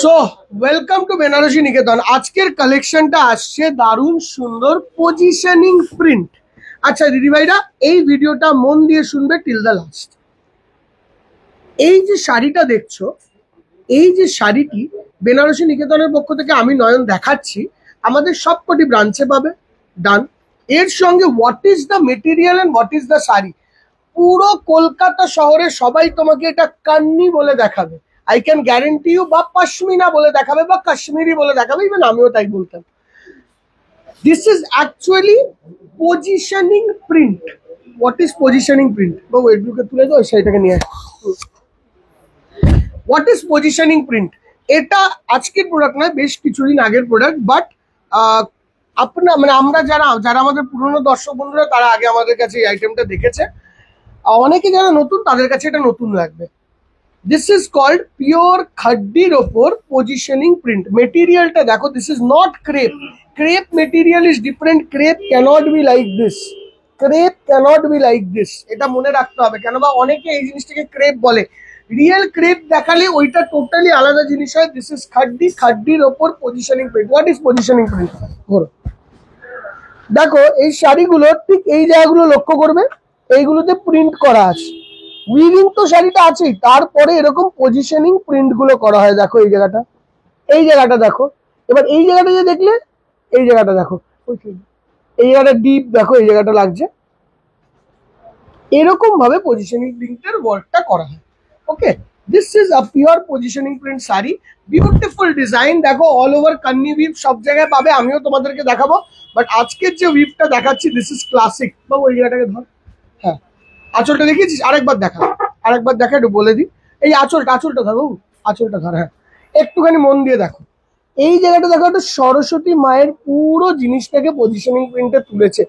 So welcome to Banarasi নিকেতন। আজকের কালেকশনটা আসছে দারুণ সুন্দর পজিশনিং প্রিন্ট। আচ্ছা দিদি ভাইরা, এই ভিডিওটা মন দিয়ে শুনবে টিল দ্য লাস্ট। এই যে শাড়িটা দেখছো, এই যে শাড়িটি বেনারসি নিকেতনের পক্ষ থেকে আমি নয়ন দেখাচ্ছি, আমাদের সবকটি ব্রাঞ্চে পাবে। ডান। এর সঙ্গে what is the material and what is the sari, পুরো কলকাতা শহরে সবাই তোমাকে এটা কান্নি বলে দেখাবে। আই ক্যান গ্যারেন্টি ইউ, বা পশমিনা বলে দেখাবে বা কাশ্মীরি বলে দেখাবে, ইভেন আমিও তাই বলতাম। This is actually positioning print. What is positioning print? বাবু এটুকে তুলে দাও, সেইটাকে নিয়ে আস। What is positioning print? এটা আজকের প্রোডাক্ট নয়, বেশ কিছুদিন আগের প্রোডাক্ট। বাট আপনার মানে আমরা যারা যারা আমাদের পুরনো দর্শক বন্ধুরা, তারা আগে আমাদের কাছে এই আইটেমটা দেখেছে। অনেকে যারা নতুন, তাদের কাছে এটা নতুন লাগবে। দিস ইজ কল্ড পিওর খাড্ডির ওপর পজিশনিং প্রিন্ট। মেটেরিয়ালটা দেখো, this is not crepe. Crepe material is different. Crepe cannot be like this. Crepe cannot be like this, এটা মনে রাখতে হবে। কেন বা অনেকে এই জিনিসটাকে ক্রেপ বলে। রিয়েল ক্রেপ দেখালে ওইটা টোটালি আলাদা জিনিস হয়। This is খাড্ডি। খাড্ডির ওপর positioning print. What is positioning print? ধরো দেখো, এই শাড়িগুলো ঠিক এই জায়গাগুলো লক্ষ্য করবে, এইগুলোতে প্রিন্ট করা আছে। উইভিং তো শাড়িটা আছেই, তারপরে এরকম পজিশনিং প্রিন্ট গুলো করা হয়। দেখো এই জায়গাটা, এই জায়গাটা দেখো। এবার এই জায়গাটা যে দেখলে, এই জায়গাটা দেখো, এই জায়গাটা ডিপ দেখো, এই জায়গাটা লাগছে। এরকম ভাবে পজিশনিং প্রিন্টের ওয়ার্কটা করা হয়। Okay, this is a pure positioning print sari. Beautiful design দেখো, অল ওভার কান্নি উইভ সব জায়গায় পাবে। আমিও তোমাদেরকে দেখাবো, বাট আজকের যে উইভটা দেখাচ্ছি, দিস ইজ ক্লাসিক। বাবু ওই জায়গাটাকে ধর। হ্যাঁ, আঁচলটা দেখিয়েছিস? আরেকবার দেখা, আরেকবার দেখা, একটু বলে দিই। এই আঁচলটা, আঁচলটা ধর বাবু, আঁচলটা ধর। হ্যাঁ, একটুখানি মন দিয়ে দেখো। এই জায়গাটা দেখো, একটা সরস্বতী মায়ের পুরো জিনিসটাকে পজিশনিং প্রিন্টে তুলেছে।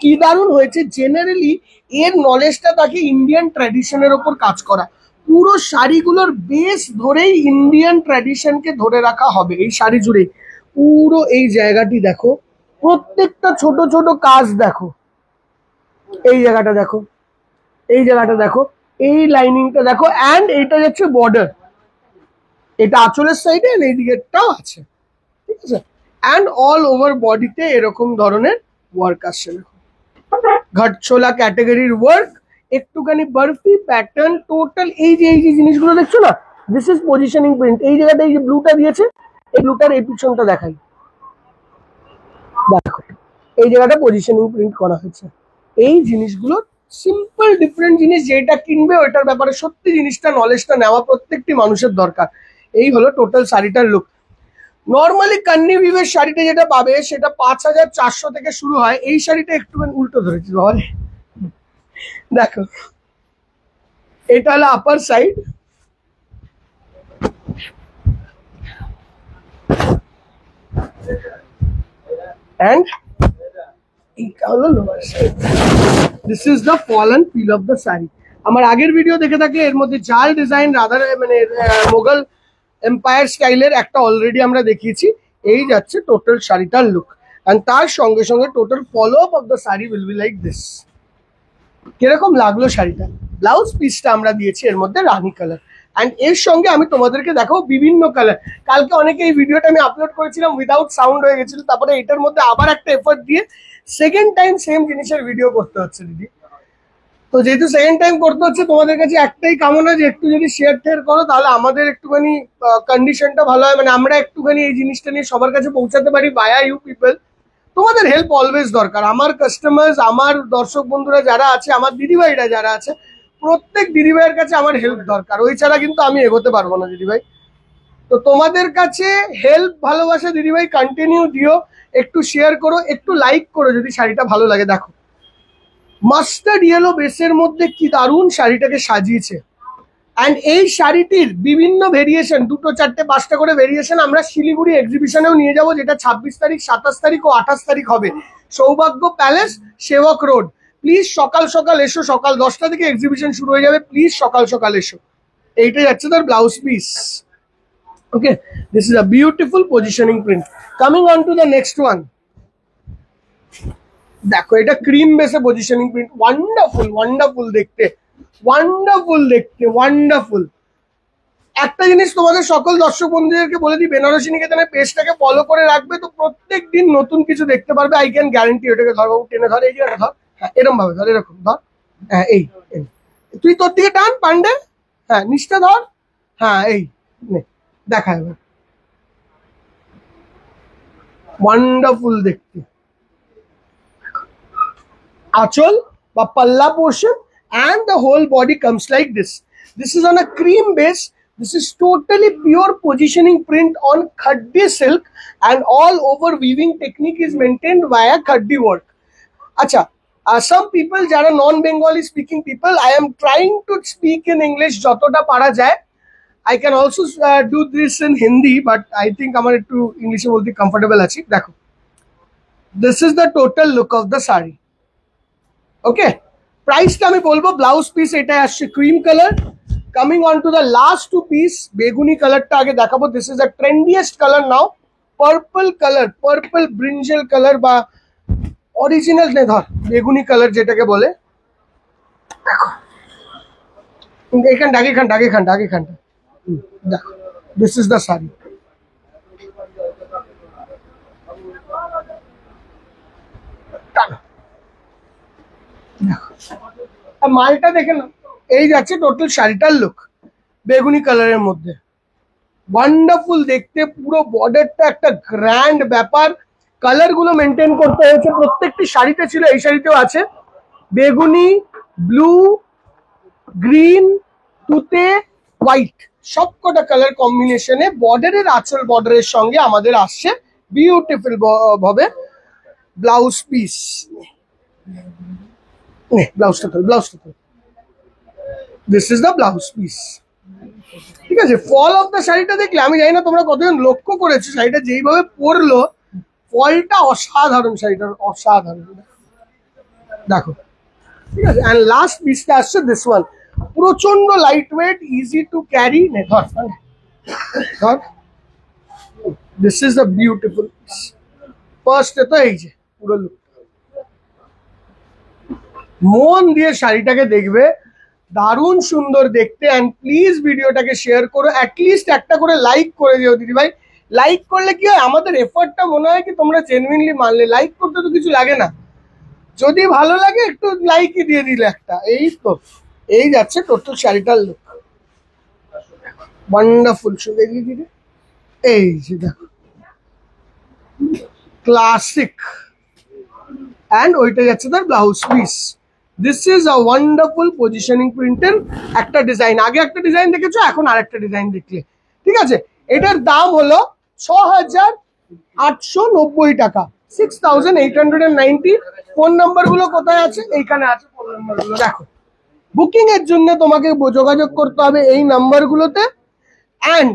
কি দারুণ হয়েছে। জেনারেলি এর নলেজটা তাকে ইন্ডিয়ান ট্র্যাডিশনের ওপর কাজ করা। পুরো শাড়িগুলোর বেস ধরেই ইন্ডিয়ান ট্র্যাডিশনকে ধরে রাখা হবে এই শাড়ি জুড়ে। পুরো এই জায়গাটি দেখো, প্রত্যেকটা ছোট ছোট কাজ দেখো। এই জায়গাটা দেখো, এই জায়গাটা দেখো, এই লাইনিংটা দেখো, অ্যান্ড এইটা যাচ্ছে বর্ডার। এটা আঁচলের সাইডে, এই দিকেরটাও আছে। ঠিক আছে, অ্যান্ড অল ওভার বডিতে এরকম ধরনের ওয়ার্ক আসছে। দেখো, ঘাটছোলা ক্যাটাগরির ওয়ার্ক, একটুখানি বরফি প্যাটার্ন, টোটাল এই যে জিনিসগুলো দেখছো না, দিস ইজ পজিশনিং প্রিন্ট। এই জায়গাটা এই যে ব্লুটা দিয়েছে, এই ব্লুটার এই পিছনটা দেখাই। দেখো, এই জায়গাটা পজিশনিং প্রিন্ট করা হয়েছে। এই জিনিসগুলো সিম্পল ডিফারেন্ট জিনিস, যেটা কিনবে ওইটার ব্যাপারে সত্যি জিনিসটা নলেজটা নেওয়া প্রত্যেকটি মানুষের দরকার। এই হলো টোটাল শাড়িটার লুক। নর্মালি কান্নি উইভের শাড়িটা যেটা পাবে, সেটা 5,400 থেকে শুরু হয়। এই শাড়িটা একটুখানি উল্টো ধরেছি বল। দেখো, এটা হলো আপার সাইড, অ্যান্ড এইটা হলো lower side. This is the fall and feel of the sari. আমার আগের ভিডিও দেখে থাকলে এর মধ্যে জাল ডিজাইন, রাদার মানে মোগল এম্পায়ার স্টাইলের একটা অলরেডি আমরা দেখিয়েছি। এই যাচ্ছে টোটাল শাড়িটার লুক, অ্যান্ড তার সঙ্গে সঙ্গে total follow up of the sari will be like this. কিরকম লাগলো শাড়িটা? ব্লাউজ পিসটা আমরা দিয়েছি এর মধ্যে রানী কালার, অ্যান্ড এর সঙ্গে আমি তোমাদেরকে দেখাবো বিভিন্ন কালার। কালকে অনেকে এই ভিডিওটা আমি আপলোড করেছিলাম, উইদাউট সাউন্ড হয়ে গেছিল। তারপরে এটার মধ্যে আবার একটা এফর্ট দিয়ে সেকেন্ড টাইম সেম জিনিসের ভিডিও করতে হচ্ছে দিদি। তো যেহেতু সেকেন্ড টাইম করতে হচ্ছে, তোমাদের কাছে একটাই কামনা যে একটু যদি শেয়ার টেয়ার করো, তাহলে আমাদের একটুখানি কন্ডিশনটা ভালো হয়। মানে আমরা একটুখানি এই জিনিসটা নিয়ে সবার কাছে পৌঁছাতে পারি বায়া ইউ পিপল। তোমাদের হেল্প অলওয়েজ দরকার। আমার কাস্টমার্স, আমার দর্শক বন্ধুরা যারা আছে, আমার দিদিভাইরা যারা আছে, প্রত্যেক দিদিভাইয়ের কাছে আমার হেল্প দরকার। ওই ছাড়া কিন্তু আমি এগোতে পারবো না দিদিভাই। তো তোমাদের কাছে হেল্প, ভালোবাসা দিদিভাই কন্টিনিউ দিও। একটু শেয়ার করো, একটু লাইক করো যদি শাড়িটা ভালো লাগে। দেখো, মাস্টার্ড ইয়েলো বেসের মধ্যে কি দারুণ শাড়িটাকে সাজিয়েছে। অ্যান্ড এই শাড়িটির বিভিন্ন ভেরিয়েশন, 2, 4, 5টা করে ভেরিয়েশন আমরা শিলিগুড়ি এক্সিবিশনেও নিয়ে যাব, যেটা 26 তারিখ, 27 তারিখ ও 28 তারিখ হবে। সৌভাগ্য প্যালেস, সেবক রোড। প্লিজ সকাল সকাল এসো, সকাল 10টা থেকে এক্সিবিশন শুরু হয়ে যাবে। প্লিজ সকাল সকাল এসো। এইটা যাচ্ছে তার blouse piece. Okay, this is a beautiful positioning print. Coming on to the next one. দেখো, এটা ক্রিম বেসে পজিশনিং প্রিন্ট। ওয়ান্ডারফুল, ওয়ান্ডারফুল দেখতে, ওয়ান্ডারফুল দেখতে, ওয়ান্ডারফুল। একটা জিনিস তোমাদের সকল দর্শক বন্ধুদেরকে বলে দিই, বেনারসি নিকেতনের পেজটাকে ফলো করে রাখবে, তো প্রত্যেক দিন নতুন কিছু দেখতে পারবে। I can guarantee. ওটাকে ধর বাবু, টেনে ধর, এই যে ধর, হ্যাঁ এরকম ভাবে ধর, এরকম ধর, হ্যাঁ এই তুই তোর দিকে টান পান্ডে, হ্যাঁ নিচটা ধর, হ্যাঁ এই দেখা এবার। ওয়ান্ডারফুল দেখতে। আঁচল বা পাল্লা portion and the whole body comes like this. This is on a cream base. This is totally pure positioning print on khaddi silk, and all over weaving technique is maintained via khaddi work. Acha, some people jara non Bengali speaking people, I am trying to speak in English jotota para jay. I can also do this in Hindi, but I think amar ekটু English e bolte comfortable achi. Dekho, this is the total look of the sari. Okay, প্রাইসটা আমি বলবো। Blouse piece এটা আসছে cream colour. Coming on to the last two piece, বেগুনি কালারটা আগে দেখাবো। This is the trendiest colour now, purple colour, purple brinjal colour বা অরিজিনাল নে ধর বেগুনি কালার যেটাকে বলে। দেখো এখানটা আগে দেখো, দিস ইজ দ্য শাড়ি। মালটা দেখে না, এই যাচ্ছে টোটাল শাড়িটার লুক বেগুনি কালারের মধ্যে। ওয়ান্ডারফুল দেখতে, পুরো বর্ডারটা একটা গ্র্যান্ড ব্যাপার। কালার গুলো মেনটেন করতে হয়েছে, প্রত্যেকটি শাড়িতে ছিল, এই শাড়িতেও আছে। বেগুনি, ব্লু, গ্রিন, তুতে, হোয়াইট, সবকটা কালার কম্বিনেশনে বর্ডারের আঁচল বর্ডারের সঙ্গে আমাদের আসছে বিউটিফুল ভাবে ব্লাউজ পিস। ব্লাউজটা তো this is the blouse piece. ঠিক আছে, ফল অফ দ্য শাড়িটা দেখলে, আমি জানি না তোমরা কতজন লক্ষ্য করেছো, শাড়িটা যেইভাবে পরলো ফলটা অসাধারণ, শাড়িটার অসাধারণ। দেখো, ঠিক আছে। অ্যান্ড লাস্ট পিসটা আসছে দিস ওয়ান, প্রচন্ড light weight, easy to carry. ধর, this is the beautiful piece. ফার্স্টে তো এই যে পুরো লুক, মন দিয়ে শাড়িটাকে দেখবে, দারুণ সুন্দর দেখতে। অ্যান্ড প্লিজ ভিডিওটাকে শেয়ার করো, অ্যাটলিস্ট একটা করে লাইক করে দিও দিদি ভাই। লাইক করলে কি হয়, আমাদের এফর্টটা মনে হয় কি তোমরা জেনুইনলি মানলে। লাইক করতে তো কিছু লাগে না, যদি ভালো লাগে একটু লাইকই দিয়ে দিলে একটা। এই তো, এই যাচ্ছে টোটাল শাড়িটার লুক। ওয়ান্ডারফুল সুন্দর দিদি, এই যে দেখো ক্লাসিক। অ্যান্ড ওইটা যাচ্ছে তার blouse piece. This is a wonderful positioning প্রিন্টের একটা ডিজাইন। আগে একটা ডিজাইন দেখেছো, এখন আর একটা ডিজাইন দেখলে। ঠিক আছে, এটার দাম হলো 6,890 টাকা, 6,890। ফোন নাম্বার গুলো কোথায় আছে? এইখানে আছে ফোন নাম্বার গুলো। দেখো, বুকিং এর জন্য তোমাকে যোগাযোগ করতে হবে এই নাম্বার গুলোতে। অ্যান্ড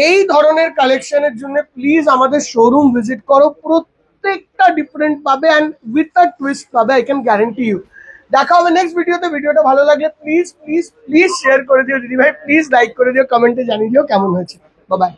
এই ধরনের কালেকশনের জন্য প্লিজ আমাদের শোরুম ভিজিট করো, প্রত্যেকটা ডিফারেন্ট পাবে অ্যান্ড উইথ আ টুইস্ট পাবে, আই ক্যান গ্যারান্টি ইউ। দেখা হবে নেক্সট ভিডিওতে। ভিডিওটা ভালো লাগলে প্লিজ শেয়ার করে দিও দিদি ভাই, প্লিজ লাইক করে দিও, কমেন্টে জানিয়ে দিও কেমন হয়েছে। Bye bye.